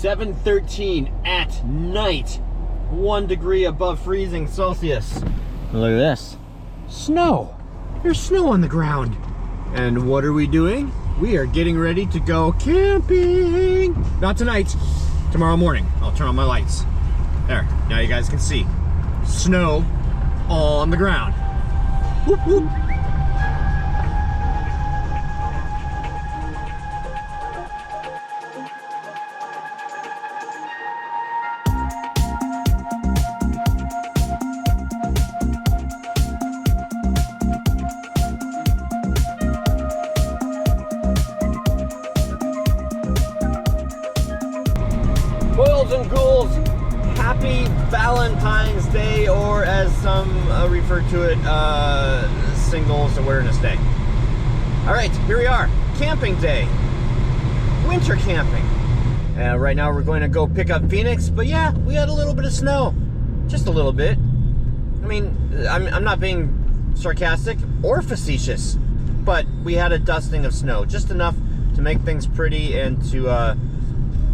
7:13 at night, 1 degree above freezing Celsius. Look at this. Snow. There's snow on the ground. And what are we doing? We are getting ready to go camping. Not tonight, tomorrow morning. I'll turn on my lights. There, now you guys can see. Snow on the ground. Whoop, whoop. Boils and ghouls, happy Valentine's Day, or as some refer to it, Singles Awareness Day. All right, here we are, camping day, winter camping. Right now we're going to go pick up Phoenix, but yeah, we had a little bit of snow, just a little bit. I mean, I'm not being sarcastic or facetious, but we had a dusting of snow, just enough to make things pretty and to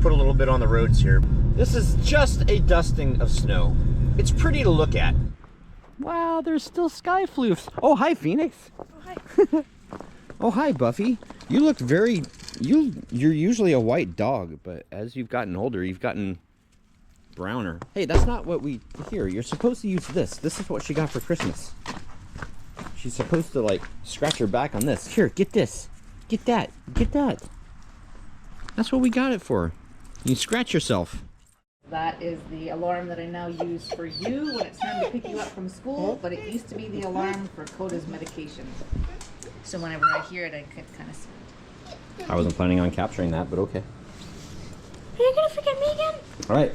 put a little bit on the roads here. This is just a dusting of snow. It's pretty to look at. Wow, there's still sky floofs. Oh, hi, Phoenix. Oh, hi. Oh, hi, Buffy. You look very... You're usually a white dog, but as you've gotten older, you've gotten browner. Hey, that's not what we... Here, you're supposed to use this. This is what she got for Christmas. She's supposed to, like, scratch her back on this. Here, get this. Get that. Get that. That's what we got it for. You scratch yourself. That is the alarm that I now use for you when it's time to pick you up from school, but it used to be the alarm for Coda's medication. So whenever I hear it, I could kind of see it. I wasn't planning on capturing that, but okay. Are you gonna forget me again? All right.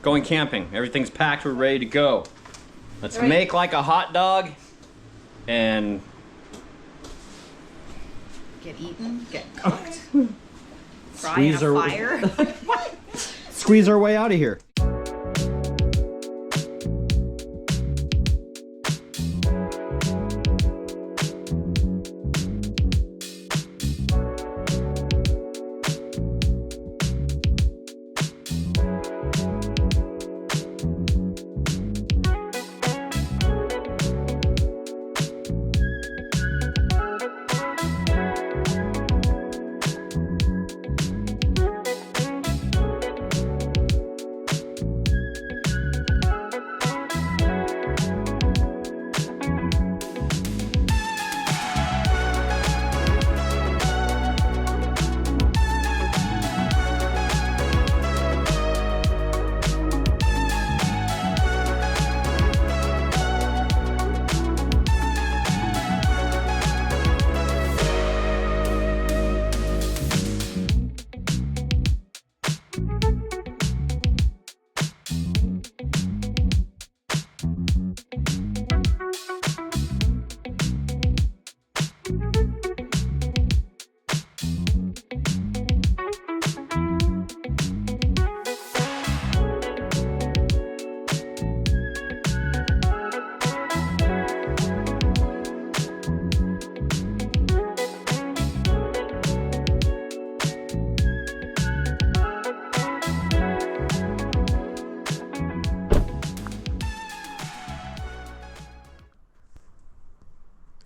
Going camping. Everything's packed. We're ready to go. Let's make like a hot dog and... Get eaten, get cooked, fry Squeeze in a our- fire. What? squeeze our way out of here.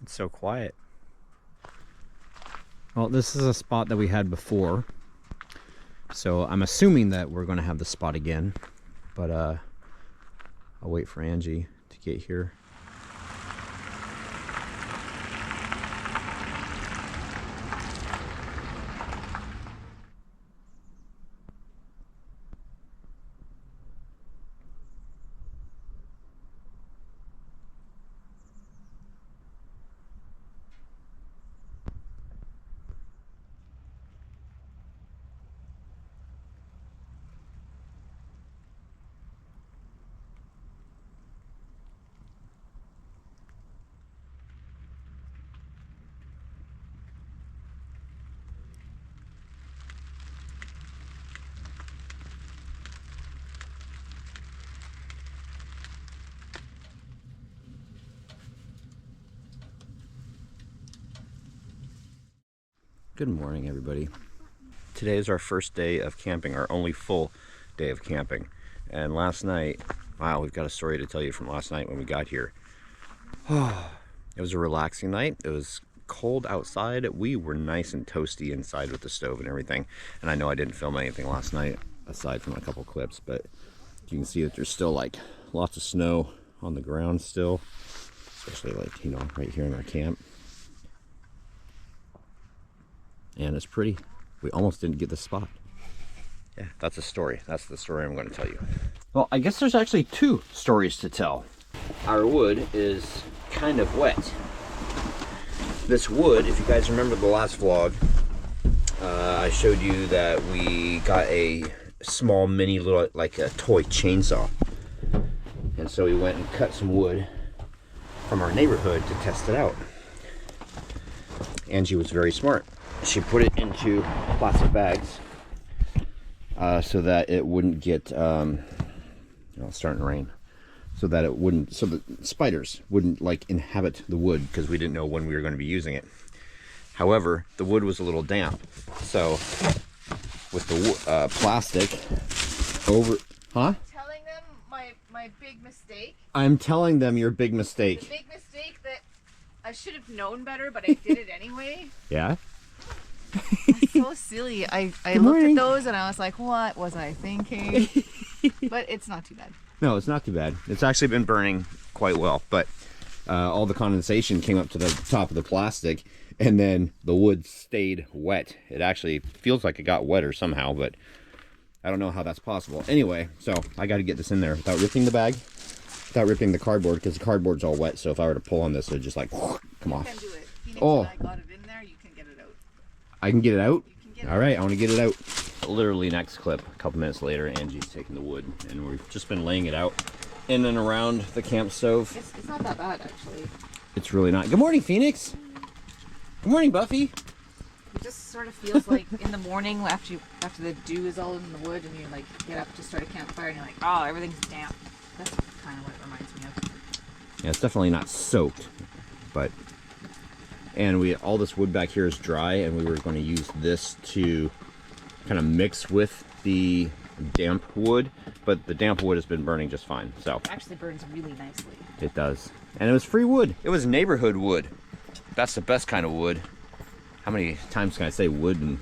It's so quiet. Well, this is a spot that we had before, so I'm assuming that we're going to have the spot again, but I'll wait for Angie to get here. Good morning, everybody. Today is our first day of camping, our only full day of camping. And last night, wow, we've got a story to tell you from last night when we got here. It was a relaxing night. It was cold outside. We were nice and toasty inside with the stove and everything. And I know I didn't film anything last night aside from a couple clips, but you can see that there's still like lots of snow on the ground still, especially like, you know, right here in our camp. And it's pretty. We almost didn't get the spot. Yeah, that's a story. That's the story I'm going to tell you. Well, I guess there's actually two stories to tell. Our wood is kind of wet. This wood, if you guys remember the last vlog, I showed you that we got a small mini little, like a toy chainsaw. And so we went and cut some wood from our neighborhood to test it out. Angie was very smart. She put it into plastic bags so that it wouldn't get, it's starting to rain, so that it wouldn't, so the spiders wouldn't like inhabit the wood, because we didn't know when we were going to be using it. However, the wood was a little damp, so with the plastic over, Telling them my big mistake. I'm telling them your big mistake. The big mistake that I should have known better, but I did it anyway. Yeah? So silly. I looked at those and I was like, what was I thinking? But it's not too bad. No, it's not too bad. It's actually been burning quite well, but all the condensation came up to the top of the plastic, and then the wood stayed wet. It actually feels like it got wetter somehow, but I don't know how that's possible. Anyway, so I got to get this in there without ripping the bag, without ripping the cardboard, because the cardboard's all wet, so if I were to pull on this, it would just like come off. You can do it. Phoenix Oh. and I got it in there, you can get it out. I can get it out? You can get All right, I want to get it out. Literally next clip, a couple minutes later, Angie's taking the wood, and we've just been laying it out in and around the camp stove. It's not that bad, actually. It's really not. Good morning, Phoenix. Good morning, Buffy. It just sort of feels like in the morning after the dew is all in the wood and you like get up to start a campfire and you're like, oh, everything's damp. That's kind of what it reminds me of. Yeah, it's definitely not soaked, but, and all this wood back here is dry, and we were going to use this to kind of mix with the damp wood, but the damp wood has been burning just fine, so. It actually burns really nicely. It does. And it was free wood. It was neighborhood wood. That's the best kind of wood. How many times can I say wood in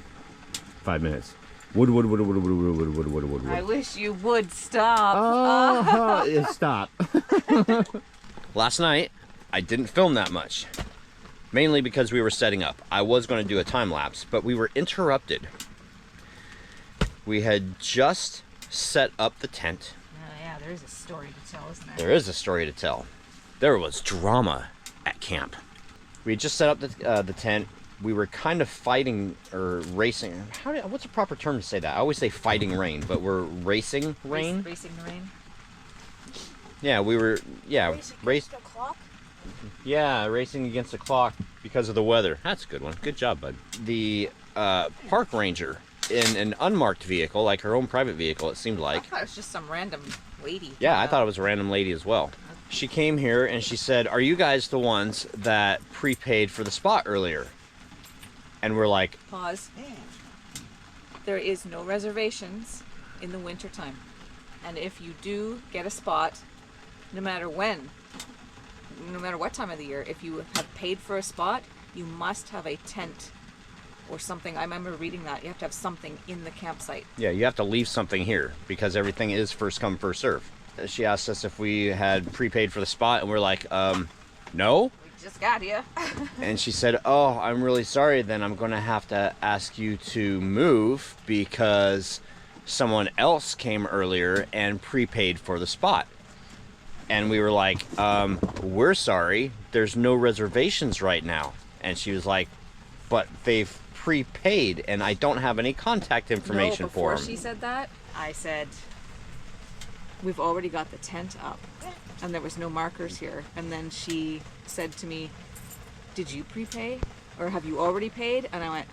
5 minutes? Wood, wood, wood, wood, wood, wood, wood, wood, wood, wood. I wish you would stop. Oh, stop. Last night, I didn't film that much. Mainly because we were setting up. I was going to do a time lapse, but we were interrupted. We had just set up the tent. Yeah, there is a story to tell, isn't there? There is a story to tell. There was drama at camp. We had just set up the tent. We were kind of fighting or racing. What's a proper term to say that? I always say fighting rain, but we're racing rain. Racing the rain. Yeah, we were. Yeah, Race the clock. Yeah, racing against the clock because of the weather. That's a good one. Good job, bud. The park ranger in an unmarked vehicle, like her own private vehicle, it seemed like. I thought it was just some random lady. Yeah, I thought it was a random lady as well. She came here and she said, "Are you guys the ones that prepaid for the spot earlier?" And we're like, Pause. There is no reservations in the winter time. And if you do get a spot, no matter when, no matter what time of the year, if you have paid for a spot, you must have a tent or something. I remember reading that. You have to have something in the campsite. yeah, you have to leave something here because everything is first come, first serve. She asked us if we had prepaid for the spot, and we're like, no. We just got here. And she said, "Oh, I'm really sorry, then I'm gonna have to ask you to move because someone else came earlier and prepaid for the spot." And we were like, "We're sorry, there's no reservations right now." And she was like, "But they've prepaid and I don't have any contact information for before them." she said that, I said, "We've already got the tent up and there was no markers here." And then she said to me, "Did you prepay or have you already paid?" And I went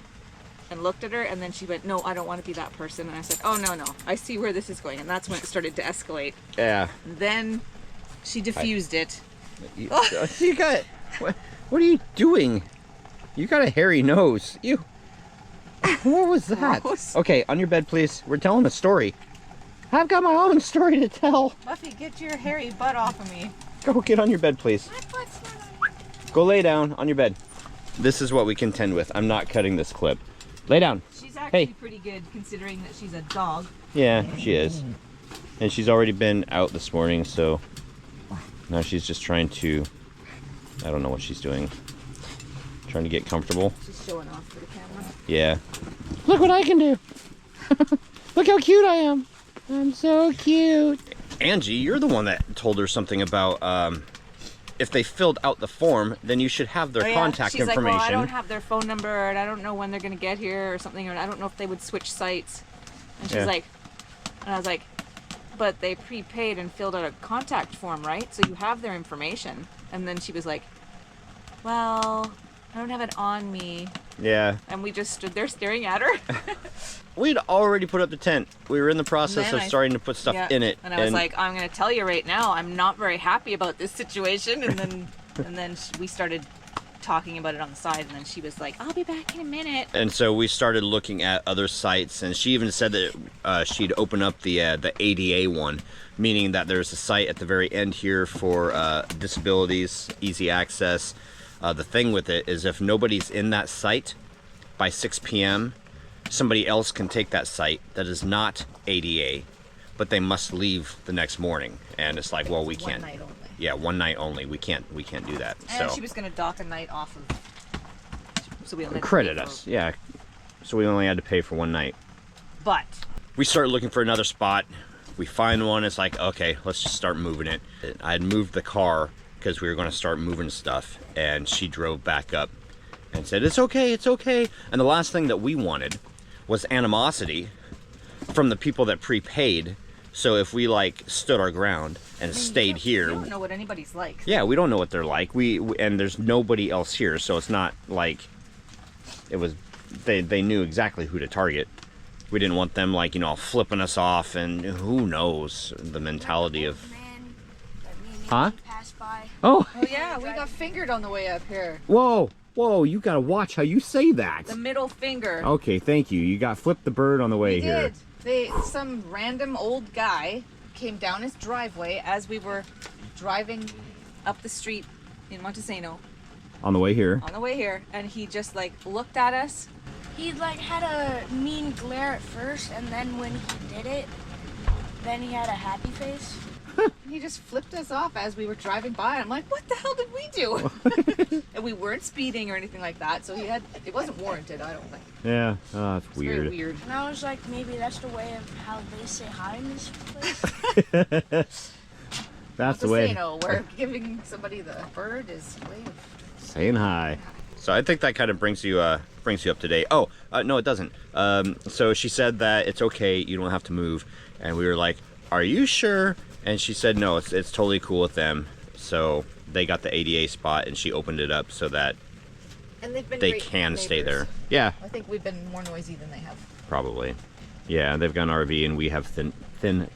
and looked at her, and then she went, "No, I don't want to be that person." And I said, "Oh, no, I see where this is going." And that's when it started to escalate. Yeah. And then she diffused it. You got, what are you doing? You got a hairy nose. What was that? Gross. Okay, on your bed, please. We're telling a story. I've got my own story to tell. Buffy, get your hairy butt off of me. Go get on your bed, please. My butt's not on. Go lay down on your bed. This is what we contend with. I'm not cutting this clip. Lay down. She's actually Hey. pretty good considering that she's a dog. Yeah, she is. And she's already been out this morning, so now she's just trying to, I don't know what she's doing. Trying to get comfortable. She's showing off for the camera. Yeah. Look what I can do. Look how cute I am. I'm so cute. Angie, you're the one that told her something about if they filled out the form, then you should have their contact She's information. like, well, I don't have their phone number, and I don't know when they're going to get here or something, or I don't know if they would switch sites. And she's like, and I was like, but they prepaid and filled out a contact form, right? So you have their information. And then she was like, well, I don't have it on me. Yeah. And we just stood there staring at her. We'd already put up the tent. We were in the process of starting to put stuff in it. And I was like, I'm going to tell you right now, I'm not very happy about this situation. And then we started talking about it on the side, and then she was like, I'll be back in a minute. And so we started looking at other sites, and she even said that she'd open up the ADA one, meaning that there's a site at the very end here for disabilities, easy access. The thing with it is if nobody's in that site by 6 p.m., somebody else can take that site that is not ADA, but they must leave the next morning. And it's like, well, we can't. One night only. Yeah, one night only. We can't do that. And so she was going to dock a night off of, so we only had to credit pay for- us. Yeah. So we only had to pay for one night. But We start looking for another spot. We find one. It's like, okay, let's just start moving it. I had moved the car because we were going to start moving stuff, and she drove back up and said, it's okay, it's okay. And the last thing that we wanted was animosity from the people that prepaid. So if we like stood our ground and stayed here, we don't know what anybody's like. yeah, we don't know what they're like. And there's nobody else here, so it's not like it was. They knew exactly who to target. We didn't want them like, you know, flipping us off, and who knows the mentality of. Man, that me and Huh? Angie passed by. Oh, Oh yeah, we got fingered on the way up here. whoa, whoa! You gotta watch how you say that. The middle finger. Okay, thank you. You got flipped the bird on the way We here. did. Some random old guy came down his driveway as we were driving up the street in Montesano On the way here. on the way here, and he just like looked at us. He like had a mean glare at first, and then when he did it, then he had a happy face. He just flipped us off as we were driving by. I'm like, what the hell did we do? And we weren't speeding or anything like that, so it wasn't warranted, I don't think. Yeah. Oh, that's It's weird. very weird. And I was like, maybe that's the way of how they say hi in this place. That's the way. Where giving somebody the bird is way of Saying hi. So I think that kind of brings you up to date. Oh, no, it doesn't. So she said that it's okay, you don't have to move, and we were like, "Are you sure?" And she said, "No, it's totally cool with them." So they got the ADA spot, and she opened it up so that and they've been they great can stay there. neighbors. Yeah, I think we've been more noisy than they have. probably. Yeah, they've got an RV, and we have thin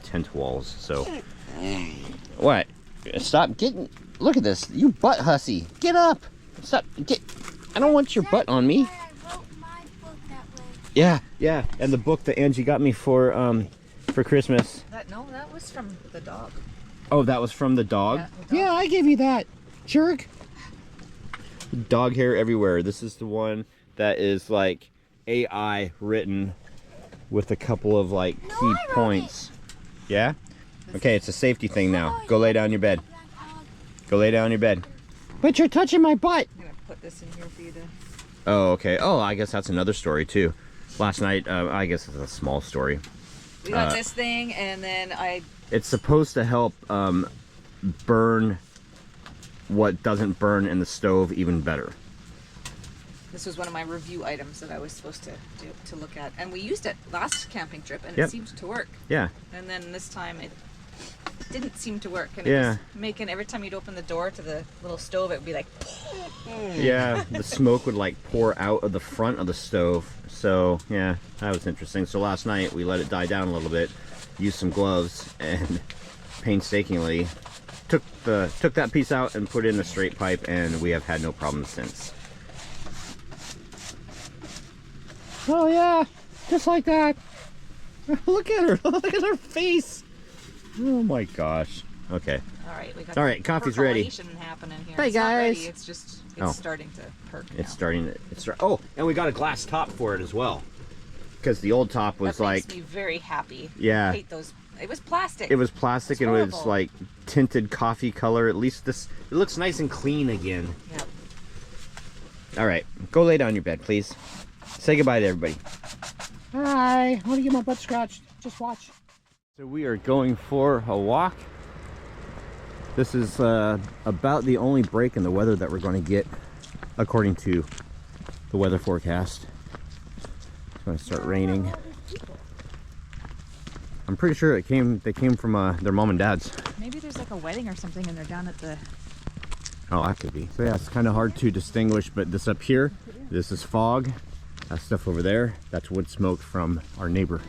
tent walls. So what? Stop getting. Look at this. You butt hussy. Get up. Stop. Get. I don't want your butt on me. Why I wrote my book that way. Yeah, and the book that Angie got me for Christmas. That was from the dog. Oh, that was from the dog? Yeah, the dog. Yeah, I gave you that, jerk. Dog hair everywhere. This is the one that is like AI written with a couple of like key I wrote points. Yeah? Okay, it's a safety thing now. Go lay down in your bed. Go lay down in your bed. But you're touching my butt. I'm gonna put this in here for you to. Oh, okay. Oh, I guess that's another story too. Last night, I guess it's a small story. We got this thing, and then It's supposed to help burn what doesn't burn in the stove even better. This was one of my review items that I was supposed to look at, and we used it last camping trip, and Yep. it seemed to work. Yeah. And then this time it didn't seem to work, and Yeah. it was making every time you'd open the door to the little stove, it would be like. Yeah, the smoke would like pour out of the front of the stove. So yeah, that was interesting. So last night we let it die down a little bit, used some gloves, and painstakingly took that piece out and put in a straight pipe, and we have had no problems since. Oh yeah, just like that. Look at her. Look at her face. Oh my gosh. Okay. All right, we got. All right, coffee's ready. Happening here. Hey it's guys. Not ready, it's just Oh. starting to perk. It's starting to. Oh, and we got a glass top for it as well. Because the old top was that like. makes me very happy. Yeah. I hate those. It was plastic. It was plastic and it was horrible. like tinted coffee color. At least this. It looks nice and clean again. Yep. All right, go lay down in your bed, please. Say goodbye to everybody. Hi. I want to get my butt scratched. Just watch. So we are going for a walk. This is about the only break in the weather that we're going to get, according to the weather forecast. It's going to start raining. I'm pretty sure they came from their mom and dad's. Maybe there's like a wedding or something, and they're down at the. Oh, that could be. So yeah, it's kind of hard to distinguish, but this up here, this is fog. That stuff over there, that's wood smoke from our neighbor.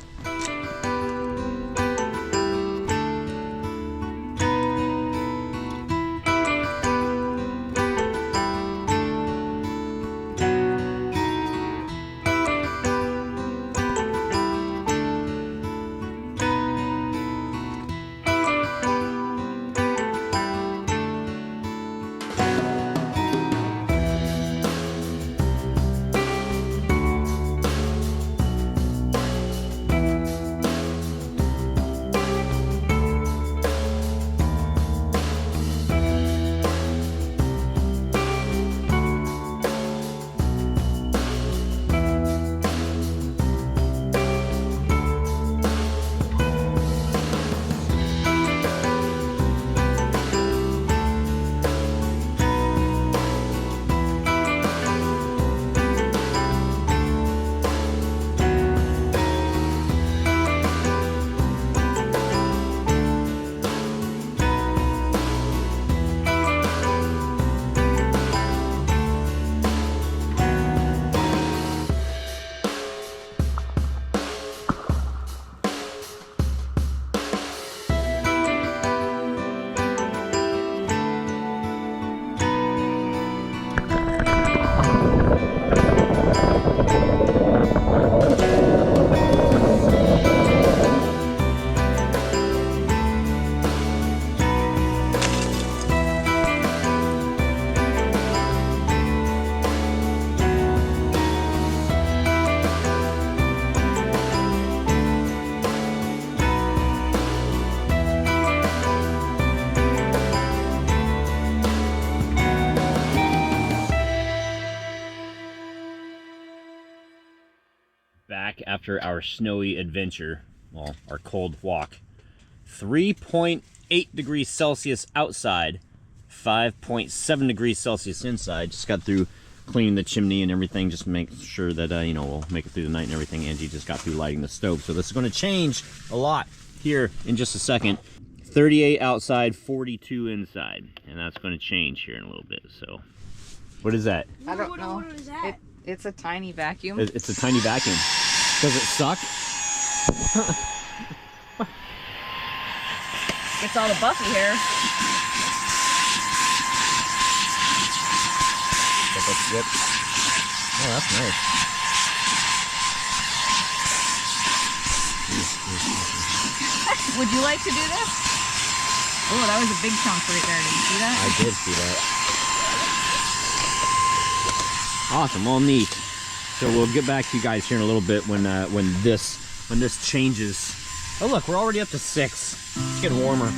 Back after our snowy adventure, well, our cold walk. 3.8 degrees Celsius outside, 5.7 degrees Celsius inside. Just got through cleaning the chimney and everything, just make sure that, you know, we'll make it through the night and everything. Angie just got through lighting the stove. So this is going to change a lot here in just a second. 38 outside, 42 inside. And that's going to change here in a little bit. So what is that? I don't know. What was that? It's a tiny vacuum. It's a tiny vacuum. Does it suck? Gets all the Buffy hair. Yep. Oh, that's nice. Would you like to do this? Oh, that was a big chunk right there. Did you see that? I did see that. Awesome, well, neat. So we'll get back to you guys here in a little bit when this changes. Oh look, we're already up to 6. It's getting warmer.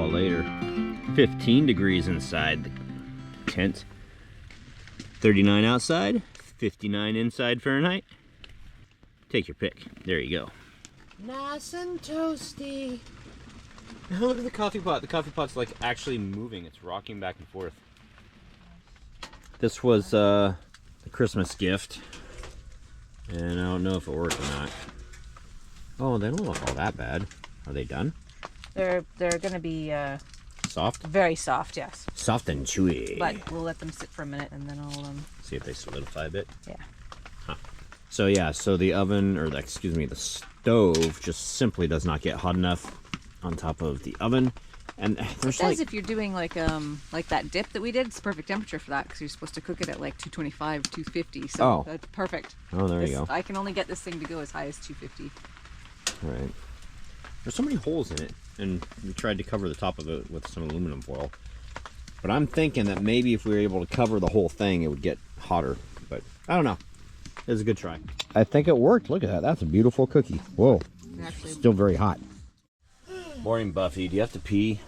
Later, 15 degrees inside the tent, 39 outside, 59 inside Fahrenheit. Take your pick. There you go. Nice and toasty. Now look at the coffee pot. The coffee pot's like actually moving. It's rocking back and forth. This was a Christmas gift And I don't know if it worked or not. Oh, they don't look all that bad. Are they done? They're gonna be Soft? very soft, yes. Soft and chewy. But we'll let them sit for a minute and then I'll see if they solidify a bit. yeah. Huh. So yeah, so the oven, or the, excuse me, the stove just simply does not get hot enough on top of the oven. And there's It says if you're doing like that dip that we did, it's perfect temperature for that because you're supposed to cook it at like 225, 250. So Oh. that's perfect. Oh, there you go. I can only get this thing to go as high as 250. All right. There's so many holes in it, and we tried to cover the top of it with some aluminum foil. But I'm thinking that maybe if we were able to cover the whole thing, it would get hotter. But I don't know. It was a good try. I think it worked. Look at that. That's a beautiful cookie. Whoa. Actually, Still very hot. Morning, Buffy. Do you have to pee?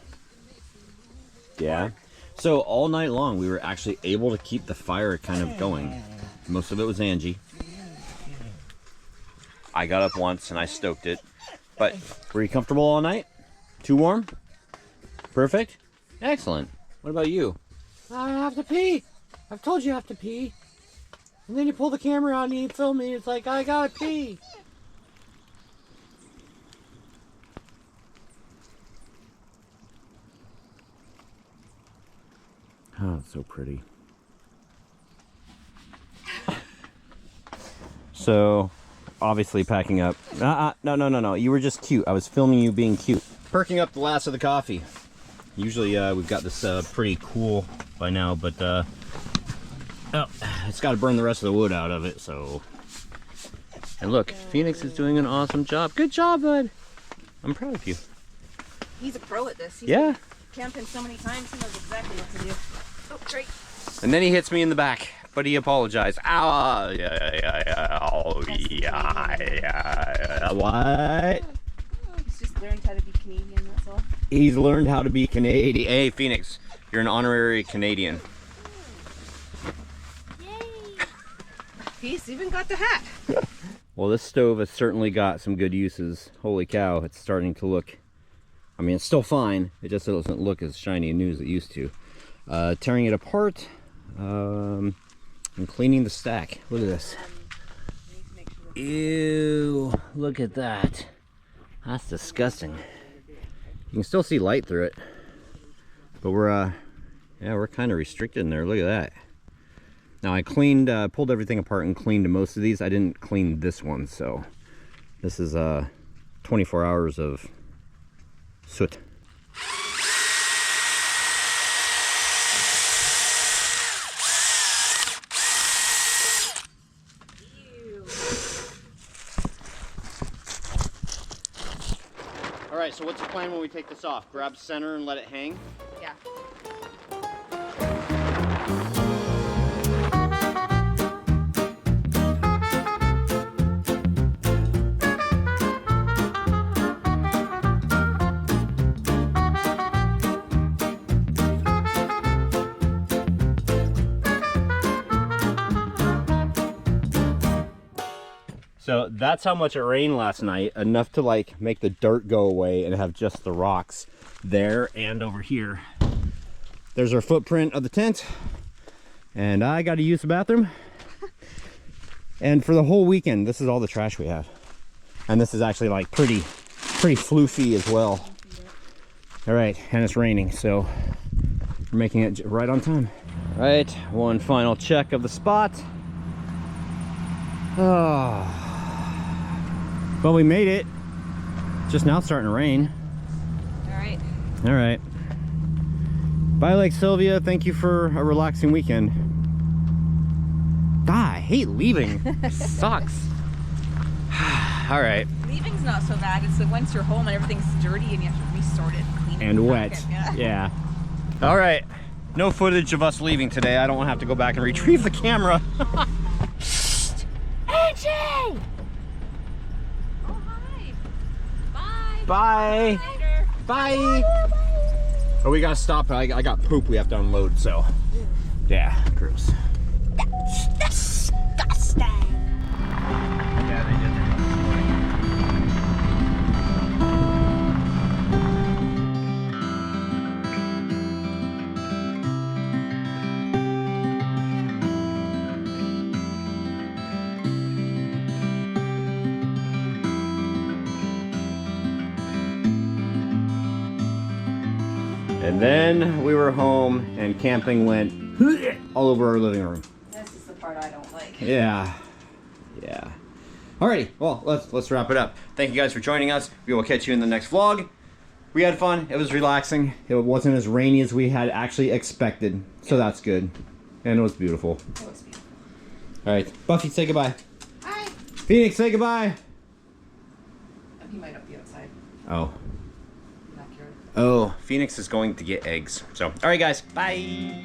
Yeah. So all night long, we were actually able to keep the fire kind of going. Most of it was Angie. I got up once and I stoked it. But were you comfortable all night? Too warm? Perfect? Excellent. What about you? I have to pee. I've told you I have to pee. And then you pull the camera out and you film me. It's like, I gotta pee. Oh, it's so pretty. So, obviously packing up. No. You were just cute. I was filming you being cute. Perking up the last of the coffee. Usually we've got this pretty cool by now, but oh, it's got to burn the rest of the wood out of it, so. And look, Phoenix is doing an awesome job. Good job, bud. I'm proud of you. he's a pro at this. He's Yeah. been camping so many times, he knows exactly what to do. Oh, great. And then he hits me in the back, but he apologized. Ow, what? He's just learned how to be Canadian, that's all. He's learned how to be Canadian. Hey, Phoenix, you're an honorary Canadian. Yay! He's even got the hat. Well, this stove has certainly got some good uses. Holy cow, it's starting to look, I mean, it's still fine. It just doesn't look as shiny and new as it used to. Tearing it apart and cleaning the stack. Look at this. Ew, look at that. That's disgusting. You can still see light through it, but we're kind of restricted in there. Look at that. Now I cleaned, pulled everything apart and cleaned most of these. I didn't clean this one, so this is 24 hours of soot. All right, so what's the plan when we take this off? Grab center and let it hang? Yeah. So that's how much it rained last night, enough to like make the dirt go away and have just the rocks there and over here. There's our footprint of the tent, and I got to use the bathroom. And for the whole weekend, this is all the trash we have. And this is actually like pretty floofy as well. All right, and it's raining, so we're making it right on time. All right, one final check of the spot. Oh. Well, we made it. Just now it's starting to rain. All right. All right. Bye, Lake Sylvia. Thank you for a relaxing weekend. Ah, I hate leaving. Sucks. All right. Leaving's not so bad. It's that once you're home and everything's dirty and you have to resort it and clean it. And wet. Yeah. All right. No footage of us leaving today. I don't want to have to go back and retrieve the camera. Angie! Oh, hi. Bye. Bye. Later. Bye. Oh, we gotta stop. I got poop we have to unload, so. Yeah, gross. Disgusting! Yeah, they did. And then we were home and camping went all over our living room. This is the part I don't like. Yeah. Alrighty, well, let's wrap it up. Thank you guys for joining us. We will catch you in the next vlog. We had fun. It was relaxing. It wasn't as rainy as we had actually expected, so that's good. And it was beautiful. It was beautiful. Alright, Buffy, say goodbye. Hi. Phoenix, say goodbye. He might not be outside. Oh. Backyard. Oh, Phoenix is going to get eggs. So, alright guys, bye.